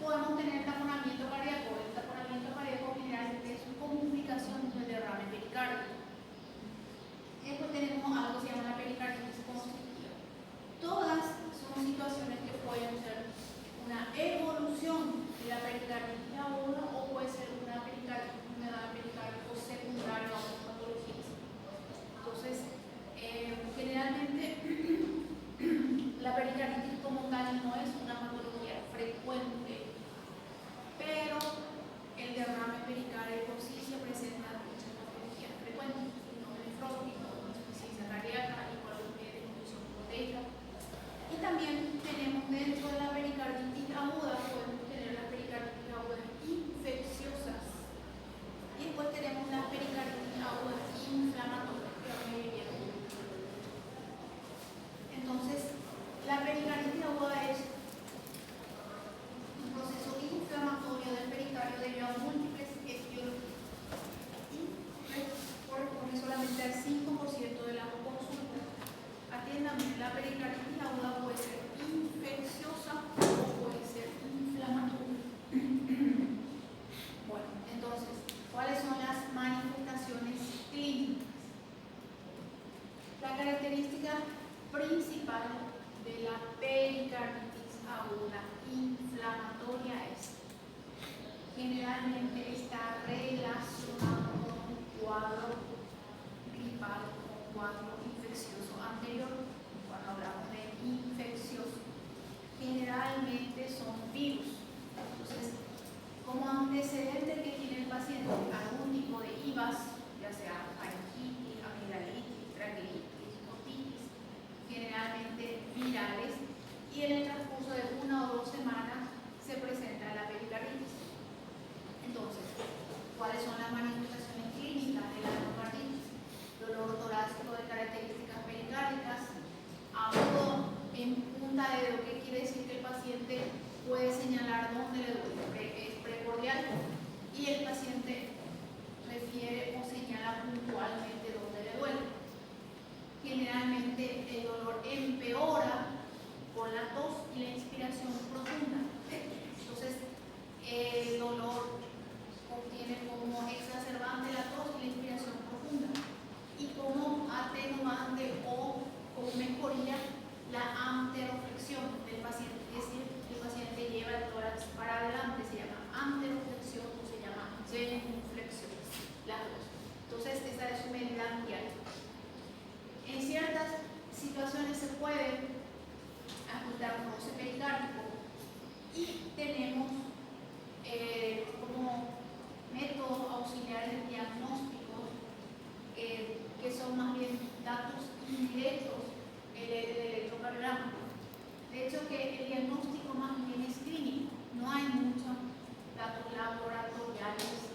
podemos tener taponamiento cardíaco. El taponamiento cardíaco generalmente es complicación del derrame pericárdico. Después tenemos algo que se llama la pericarditis constrictiva. Todas son situaciones que pueden ser una evolución de la pericarditis aguda o puede ser una enfermedad pericárdico secundaria a otras patologías. Entonces, generalmente la pericarditis como tal no es una patología frecuente, pero el derrame pericárdico sí se presenta en muchas patologías frecuentes, no nefrótico, insuficiencia cardíaca, hipoalbuminemia, disminución proteica. Y también tenemos dentro de la pericarditis aguda, podemos tener las pericarditis agudas infecciosas. Y después tenemos las pericarditis agudas inflamatorias. Entonces, la pericarditis aguda es un proceso inflamatorio del pericardio debido a múltiples etiologías y corresponde solamente al 5% de la consulta. Atiéndame, la pericarditis aguda puede ser infecciosa o puede ser inflamatoria. Bueno, entonces, ¿cuáles son las manifestaciones clínicas? La característica principal de la pericarditis aguda inflamatoria es generalmente está relacionado con un cuadro gripal o cuadro infeccioso anterior. Cuando hablamos de infeccioso, generalmente son virus. Entonces, como antecedente que tiene el paciente algún tipo de IVAS, ya sea faringitis, amigdalitis, traqueitis, otitis, generalmente virales, y en el transcurso de 1 o 2 semanas se presenta la pericarditis. Entonces, ¿cuáles son las manifestaciones clínicas de la endocarditis? Dolor torácico de características pericárdicas, agudo en punta de dedo, que quiere decir que el paciente puede señalar dónde le duele, es precordial, y el paciente refiere o señala puntualmente dónde le duele. Generalmente el dolor empeora con la tos y la inspiración profunda. Entonces, el dolor obtiene como exacerbante la tos y la inspiración profunda, y como atenuante o como mejoría la anteroflexión del paciente, es decir, el paciente lleva el tórax para adelante, se llama anteroflexión o se llama genuflexión, las dos. Entonces, esta es su medida diaria. En ciertas situaciones se puede ajustar un roce pericárdico y tenemos como método auxiliares diagnósticos que son más bien datos indirectos, el electrocardiograma. De hecho, que el diagnóstico más bien es clínico, no hay muchos datos laboratoriales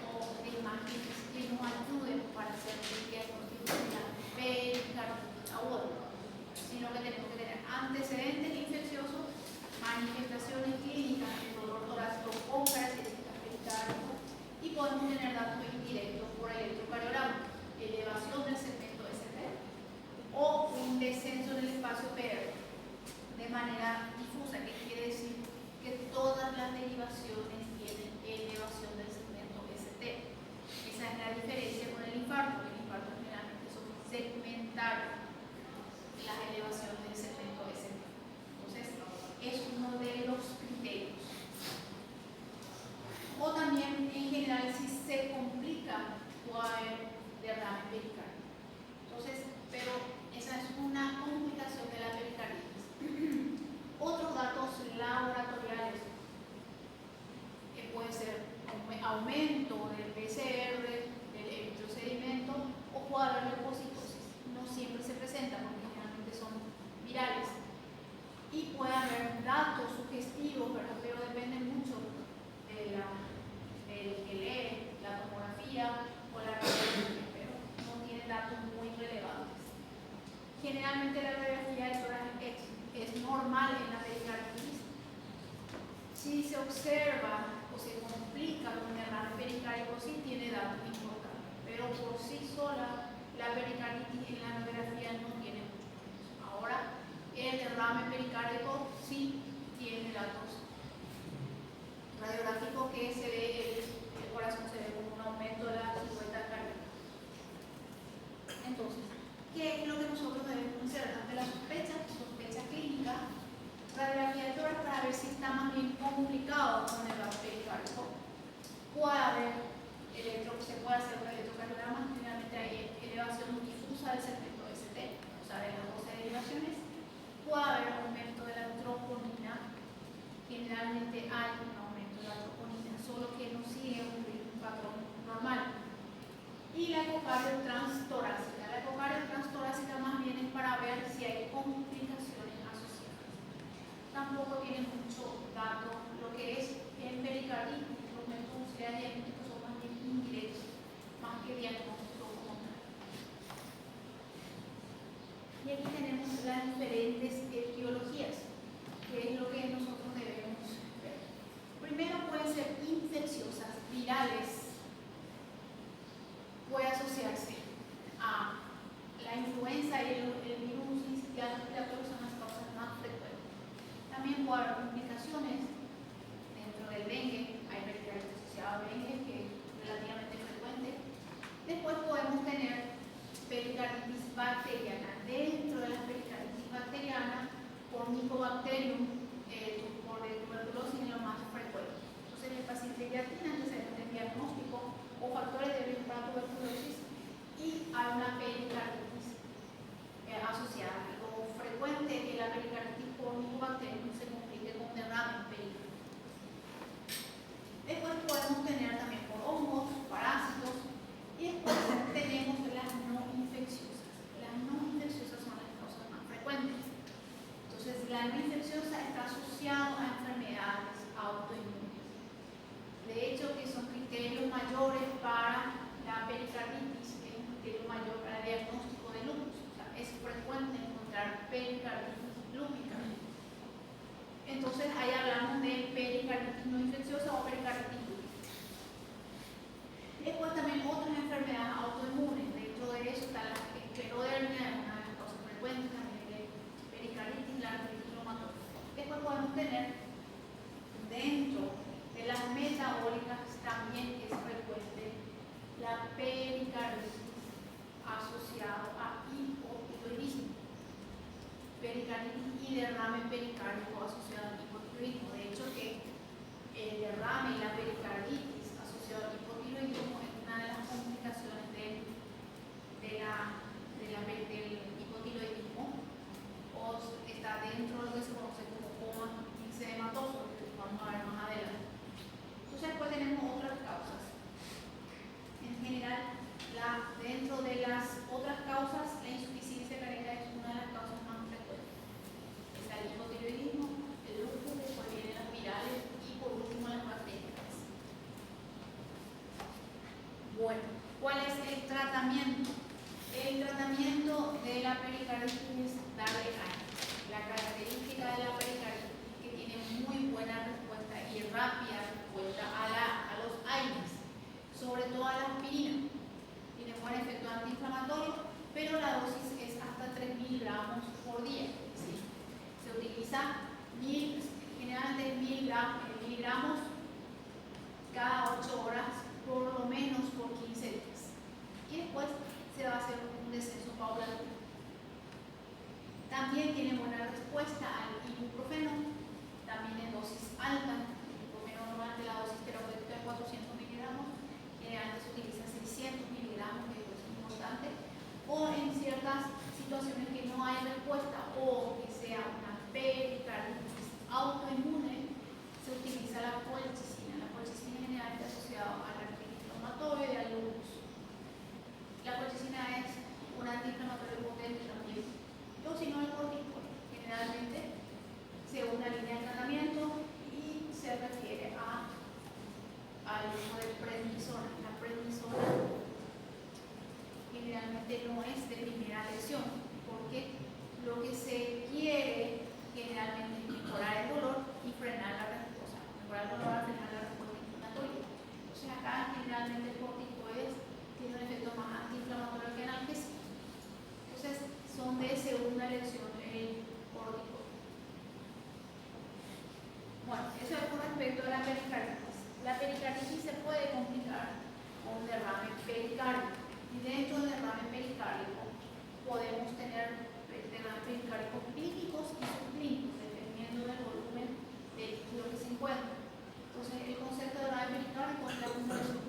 o de imágenes que nos ayuden para hacer el diagnóstico de la pericarditis aguda, sino que tenemos que tener antecedentes infecciosos, manifestaciones clínicas de dolor torácico con características pericárdicas, y podemos tener datos indirectos por electrocardiograma, elevación del segmento ST o un descenso en el espacio PR de manera difusa, que quiere decir que todas las derivaciones tienen elevación del segmento ST. Esa es la diferencia con el infarto. El infarto generalmente son segmentarios las elevaciones del segmento ST. Entonces, es uno de los criterios. O también, en general, si se complica, puede haber derrame pericárdico. Entonces, pero esa es una complicación de la pericarditis. Otros datos laboratoriales que puede ser aumento del PCR, del eritrosedimento, o puede haber leucocitosis. No siempre se presentan porque generalmente son virales. Y puede haber datos sugestivos, ¿verdad? Pero depende mucho del que lee, la tomografía o la radiografía, pero no tiene datos muy relevantes. Generalmente la radiografía del tórax es normal en la pericarditis. Si se observa o se complica con derrame pericárdico, sí tiene datos importantes, pero por sí sola la pericarditis en la radiografía no tiene mucho. Ahora, el derrame pericárdico sí tiene datos hacer ante la sospecha clínica, radiografía de tórax para ver si está más bien complicado con el vaso pericárdico. Puede haber se puede hacer un electrocardiograma, generalmente hay elevación difusa del segmento ST, o sea, de las 12 derivaciones. Puede haber aumento de la troponina, generalmente hay un aumento de la troponina, solo que no sigue un patrón normal. Y la ecocardio transtorácica. La ecocardio transtorácica más bien es para ver si hay complicaciones asociadas. Tampoco tiene mucho dato lo que es en pericarditis. Los métodos diagnósticos son más bien indirectos, más que diagnóstico como tal. Y aquí tenemos las diferentes etiologías, que es lo que nosotros debemos ver. Primero pueden ser infecciosas, virales. Puede asociarse a la influenza y el virus incisional respiratorio, son las causas más frecuentes. También puede haber complicaciones dentro del dengue, hay pericarditis asociada al dengue, que es relativamente frecuente. Después podemos tener pericarditis bacteriana. Dentro de las pericarditis bacterianas, por Mycobacterium, por tuberculosis es lo más frecuente. Entonces el paciente ya tiene antecedentes de diagnóstico o factores de riesgo para tuberculosis y hay una pericarditis asociada. Lo frecuente es que la pericarditis por Mycobacterium se complique con derrame pericárdico. Después podemos tener también por hongos, parásitos, y después tenemos las no infecciosas. Las no infecciosas son las causas más frecuentes. Entonces, la no infecciosa está asociada a enfermedades autoinmunes. De hecho, que son criterios mayores para la pericarditis, es un criterio mayor para el diagnóstico de lupus. O sea, es frecuente encontrar pericarditis lúpica. Entonces, ahí hablamos de pericarditis no infecciosa o pericarditis lúpica. Después también otras enfermedades autoinmunes. Dentro de eso está la esclerodermia, es una de las causas frecuentes también de pericarditis, la artritis reumatoide. Después podemos tener dentro de las metabólicas también es frecuente la pericarditis asociada a hipotiroidismo. Pericarditis y derrame pericárdico asociado al hipotiroidismo. De hecho, que el derrame y la pericarditis asociado al hipotiroidismo es una de las complicaciones del hipotiroidismo, o está dentro de lo que se conoce como coma ixedematoso, que vamos a ver más adelante. Entonces, después tenemos otras causas. En general, dentro de las otras causas, la insuficiencia cardíaca es una de las causas más frecuentes. Está el hipotiroidismo, el lupus, después vienen las virales y por último las bacterias. Bueno, ¿cuál es el tratamiento? El tratamiento de la pericarditis es darle aire. La característica de la pericarditis es que tiene muy buena respuesta y rápida respuesta a los aires, sobre todo a la aspirina. Tiene buen efecto antiinflamatorio, pero la dosis es hasta 3 miligramos por día. ¿Sí? Se utiliza generalmente miligramos cada 8 horas, por lo menos por 15 días. Y después se va a hacer un descenso paulatino. También tiene buena respuesta al ibuprofeno, también en dosis altas. El ibuprofeno normalmente la dosis terapéutica es 400 miligramos, generalmente se utiliza 600 miligramos, que es importante. O en ciertas situaciones que no hay respuesta o que sea una pericarditis autoinmune, se utiliza la colchicina. La colchicina generalmente asociada a la artritis reumatoide y al lupus. La colchicina es un antiinflamatorio potente también. O si no, el corticoide. Generalmente se una línea de tratamiento y se refiere al uso de prednisona. La prednisona generalmente no es de primera lesión, porque lo que se quiere generalmente es mejorar el dolor y frenar la respuesta. Mejorar el dolor y frenar la respuesta inflamatoria. Entonces, acá generalmente el corticoide tiene un efecto más antiinflamatorio que analgésico. Entonces, son de segunda elección el corticoide. Bueno, eso es con respecto a la pericarditis. La pericarditis se puede complicar con derrame pericárdico. Y dentro del derrame pericárdico podemos tener derrames pericárdicos clínicos y subclínicos, dependiendo del volumen del líquido que se encuentra. Entonces, el concepto de derrame pericárdico es la acumulación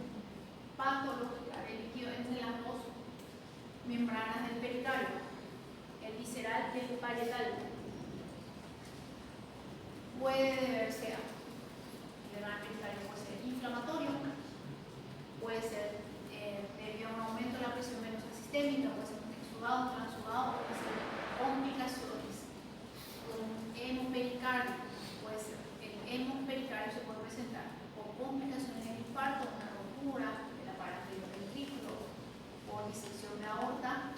patológica del líquido entre las dos membranas del pericardio, el visceral y el parietal. Puede deberse a derrame pericárdico, puede ser inflamatorio, puede ser debido a un aumento de la presión venosa sistémica, puede ser un exudado, transudado, puede ser complicaciones con un hemopericardio, puede ser el hemopericardio se puede presentar por complicaciones del infarto, una rotura de la pared del ventrículo, por disección de aorta,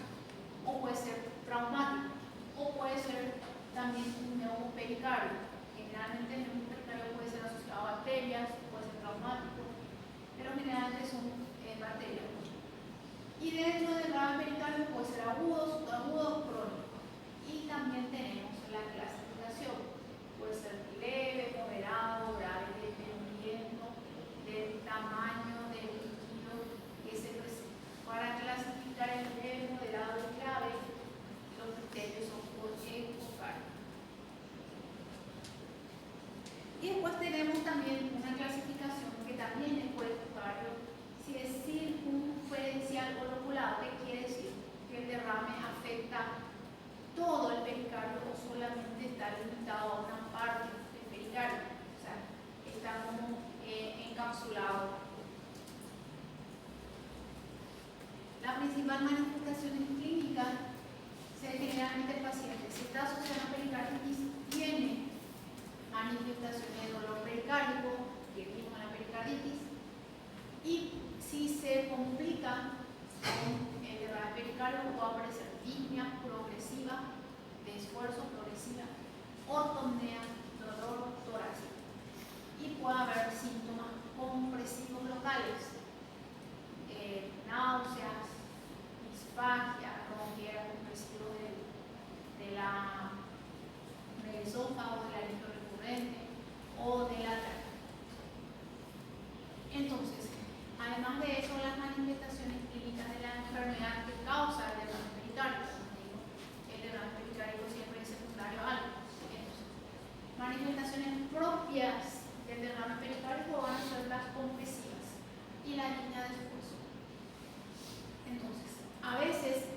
o puede ser traumático, o puede ser también un neumopericardio. Generalmente el neumopericardio puede ser asociado a bacterias, puede ser traumático, pero generalmente son bacterias. Y dentro del derrame pericardio puede ser agudo, subagudo, crónico. Y también tenemos la clasificación, puede ser leve, moderado, grave, dependiendo del tamaño del líquido que se presenta. Para clasificar el leve, moderado y grave, los criterios son por ecocardio. Y después tenemos también una clasificación que también es por ecocardio, si es circunferencial o loculado, que quiere decir que el derrame afecta todo el pericardio o solamente está limitado a una parte del pericardio, o sea, está como encapsulado. La principal manifestación clínica generalmente el paciente, si está asociado a pericarditis, tiene manifestaciones de dolor pericárdico, que vimos en la pericarditis, y si se complica con el derrame pericárdico puede aparecer disnea progresiva de esfuerzo, progresiva, ortopnea, dolor torácico, y puede haber síntomas compresivos locales, náuseas, disfagia, ronquera, compresivos del esófago, del alivio recurrente o de la tráquea. Entonces, además de eso, las manifestaciones clínicas de la enfermedad que causa el derrame pericárdico, el derrame pericárdico siempre es secundario a algo. Entonces, manifestaciones propias del derrame pericárdico van a ser las compresivas y la línea de esfuerzo. Entonces, a veces,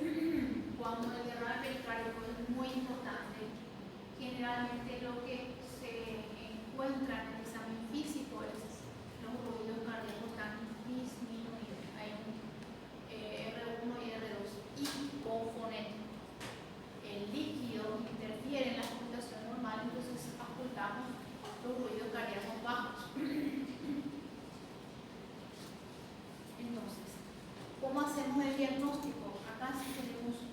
cuando el derrame pericárdico es muy importante, generalmente lo que se encuentra en el examen físico es los ruidos cardíacos están disminuidos. Hay un R1 y R2 hipofonético. El líquido interfiere en la ocultación normal, entonces ocultamos los ruidos cardíacos bajos. Entonces, ¿cómo hacemos el diagnóstico? Acá sí tenemos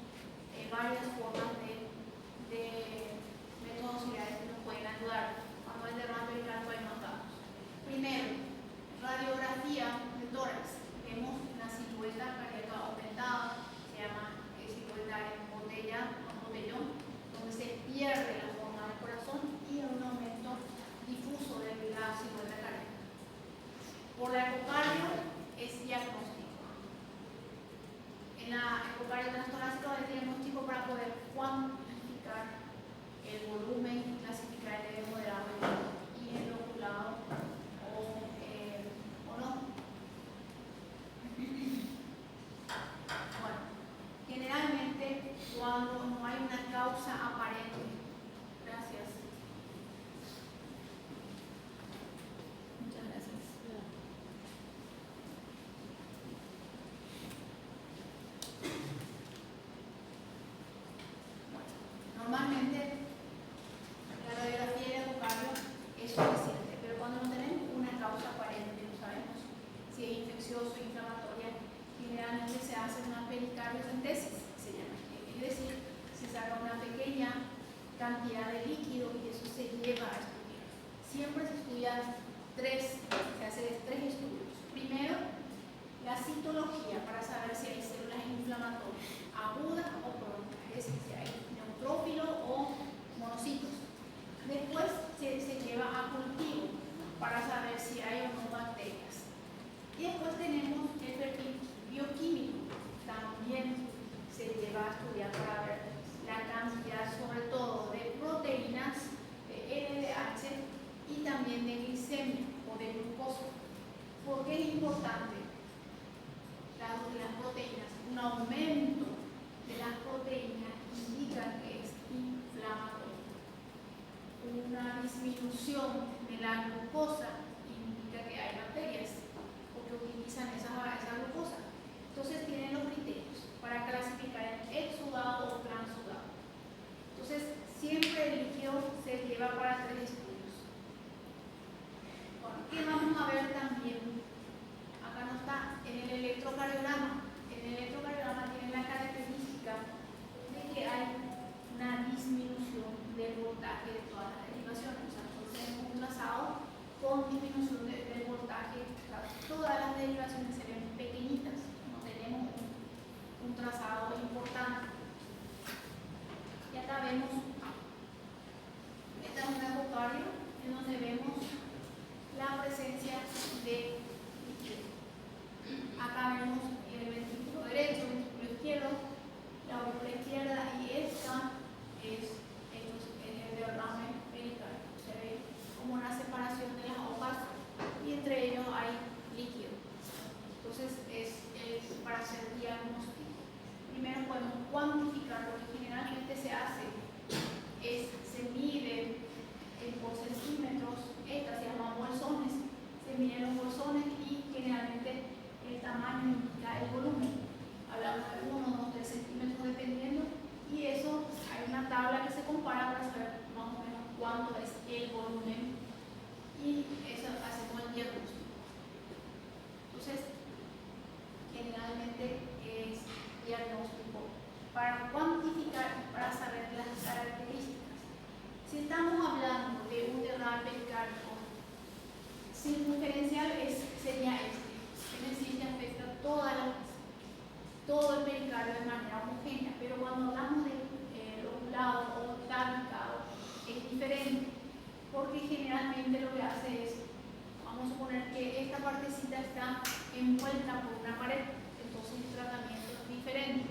varias formas de metodologías que nos pueden ayudar. Cuando el derrame pericárdico hay más datos. Primero, radiografía de tórax. Vemos una silueta cardíaca aumentada, se llama silueta en botellón, donde se pierde la forma del corazón y un aumento difuso de la silueta cardíaca. Por la ecocardio es diagnóstico. En la ecocardio transtorácica es diagnóstico para poder cuantificar el volumen y clasificar el leve, moderado y el oculado o no. Bueno, generalmente cuando no hay una causa aparente, gracias. Muchas gracias. Normalmente la radiografía y el ecocardio es suficiente, pero cuando no tenemos una causa aparente, no sabemos si es infeccioso o inflamatoria, generalmente se hace una pericardiocentesis, se llama, es decir, se saca una pequeña cantidad de líquido y eso se lleva a estudiar. Siempre se estudia se hace tres estudios. Primero, la citología para saber si hay células inflamatorias agudas o crónicas, es decir, si hay neutrófilo o monocitos. Después se lleva a cultivo para saber si hay o no bacterias. Y después tenemos el perfil bioquímico, también se lleva a estudiar para ver la cantidad sobre todo de proteínas, de LDH y también de glicemia o de glucosa. ¿Por qué es importante? Dado que las proteínas, un aumento de las proteínas indica que es inflamatorio. Una disminución de la glucosa indica que hay bacterias porque utilizan esa glucosa. Entonces tienen los criterios para clasificar en exudado o transudado. Entonces siempre el líquido se lleva para 3 estudios. Bueno, ¿qué vamos a ver también? Acá no está, en el electrocardiograma. En el electrocardiograma tiene la característica de que hay una disminución del voltaje de todas las derivaciones. O sea, nosotros tenemos un trazado con disminución del voltaje. O sea, todas las derivaciones se ven pequeñitas, no tenemos un trazado importante. Y acá vemos, este es un evocario en donde vemos la presencia de líquido. Acá vemos el ventrículo derecho, el ventrículo izquierdo, la aurícula izquierda, y esta es el derrame pericárdico. Se ve como una separación de las hojas y entre ellos hay líquido. Entonces es para hacer diagnóstico. Primero podemos cuantificar. Lo que generalmente se hace es se mide por centímetros, estas se llaman bolsones, se miden los bolsones y generalmente el tamaño indica el volumen. Hablamos de 1, 2, 3 centímetros dependiendo, y eso hay una tabla que se compara para saber más o menos cuánto es el volumen, y eso hacemos el diagnóstico. Entonces, generalmente es diagnóstico para cuantificar y para saber las características. Si estamos hablando de un derrame pericárdico circunferencial, sería este, es decir, que afecta todo el pericardio de manera homogénea, pero cuando hablamos de lobulado o tabicado es diferente, porque generalmente lo que hace es, vamos a suponer que esta partecita está envuelta por una pared, entonces el tratamiento es diferente.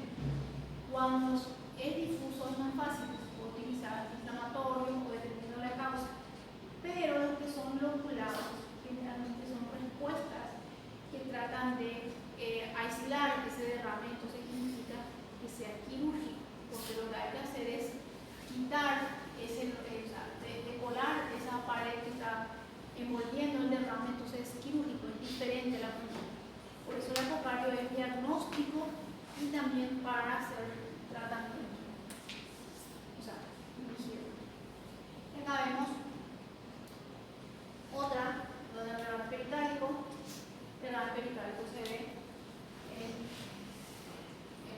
Cuando es difuso es más fácil, se puede utilizar antiinflamatorios o dependiendo de la causa, pero los que son lobulados generalmente son respuestas que tratan de aislar ese derrame. Entonces significa que sea quirúrgico, porque lo que hay que hacer es quitar colar esa pared que está envolviendo el derrame. Entonces es quirúrgico, es diferente la función. Por eso el evocario es diagnóstico y también para hacer tratamiento. O sea, acá vemos otra, lo del derrame pericárdico. El derrame pericárdico se ve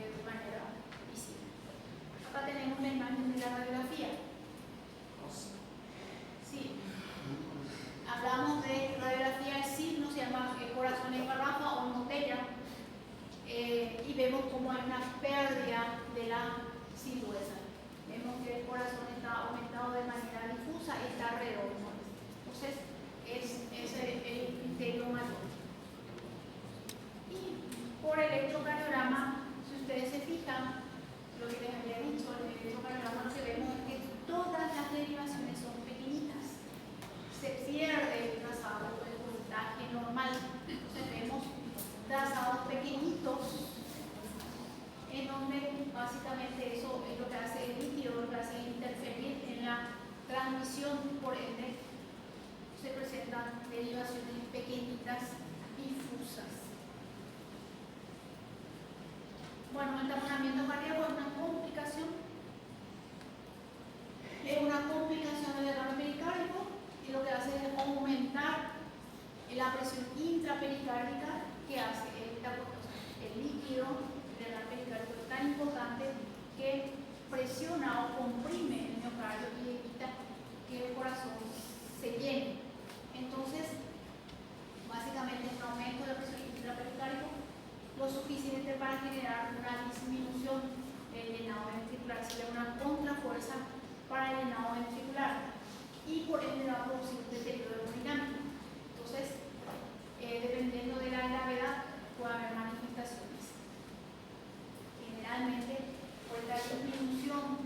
de manera visible. Acá tenemos la imagen de la radiografía. Sí. Hablamos de radiografía de signo, se llama corazón en garrafa o en botella, y vemos como hay una pérdida de la silueta. Vemos que el corazón está aumentado de manera difusa y está redondo. Entonces, es el criterio mayor. Y por electrocardiograma, si ustedes se fijan, lo que les había dicho, en el electrocardiograma lo que vemos es que todas las derivaciones son pequeñitas. Se pierde el trazado, el voltaje normal. Entonces vemos trazados pequeñitos en donde básicamente eso es lo que hace el líquido, lo que hace interferir en la transmisión, por ende se presentan derivaciones pequeñitas difusas. Bueno, el taponamiento cardíaco es una complicación. Es una complicación del derrame pericárdico y lo que hace es aumentar la presión intrapericárdica que hace el líquido. El derrame pericárdico es tan importante que presiona o comprime el miocardio y evita que el corazón se llene. Entonces, básicamente es un aumento de la presión intrapericárdica lo suficiente para generar una disminución del llenado ventricular, sería una contrafuerza para el llenado ventricular y por ende va a producir un deterioro hemodinámico. Entonces, dependiendo de la gravedad, puede haber manifestaciones. Generalmente, por la disminución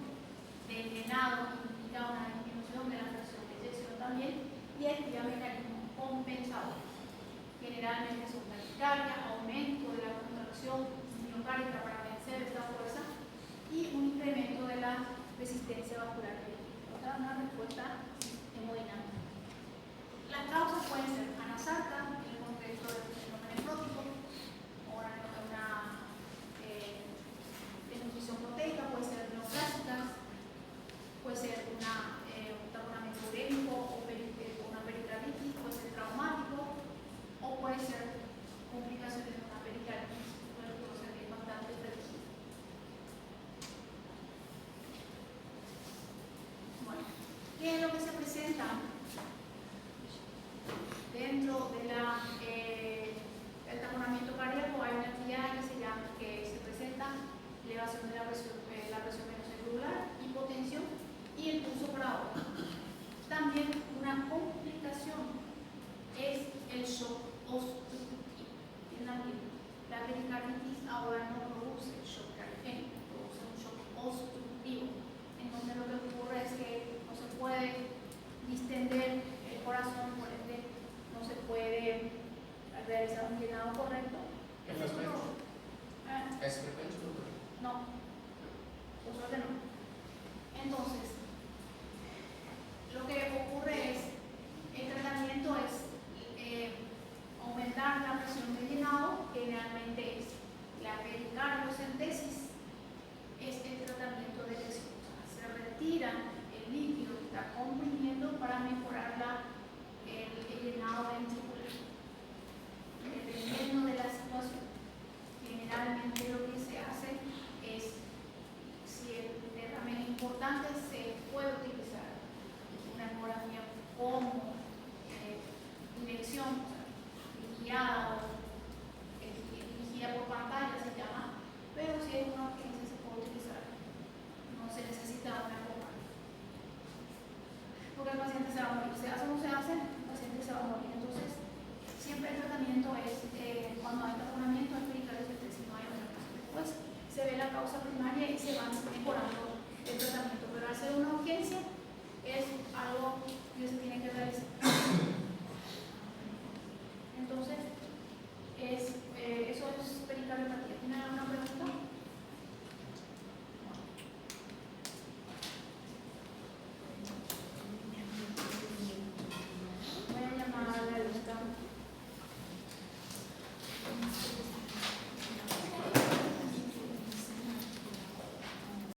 generalmente son taquicardia, aumento de la contracción miocárdica para vencer esta fuerza y un incremento de la resistencia vascular periférica. O sea, una respuesta hemodinámica. Las causas pueden ser anasarca, en el contexto del síndrome nefrótico, o una desnutrición proteica, puede ser neoplásicas, puede ser un taponamiento urémico o una pericarditis, puede ser traumático o puede ser complicaciones de una pericarditis, puede ser bastante frecuente. Bueno, ¿qué es lo que se presenta dentro de el taponamiento cardíaco? Hay una actividad que se presenta elevación de la presión venosa irregular, hipotensión y el pulso por aorta. También una complicación es el shock obstructivo. La pericarditis ahora no produce shock cardíaco, produce un shock obstructivo. Entonces lo que ocurre es que no se puede distender el corazón, por ende no se puede realizar un llenado correcto. ¿Es frecuente? ¿Es frecuente? No, por suerte no. Entonces, lo que ocurre es, el tratamiento es aumentar la presión de llenado, que generalmente es la pericardiocentesis, es el tratamiento de lesión. O sea, se retira el líquido que está comprimiendo para mejorar el llenado ventricular. Dependiendo de la situación, generalmente lo que se hace es, si el derrame es importante, se puede utilizar una hemografía como dirección, guiada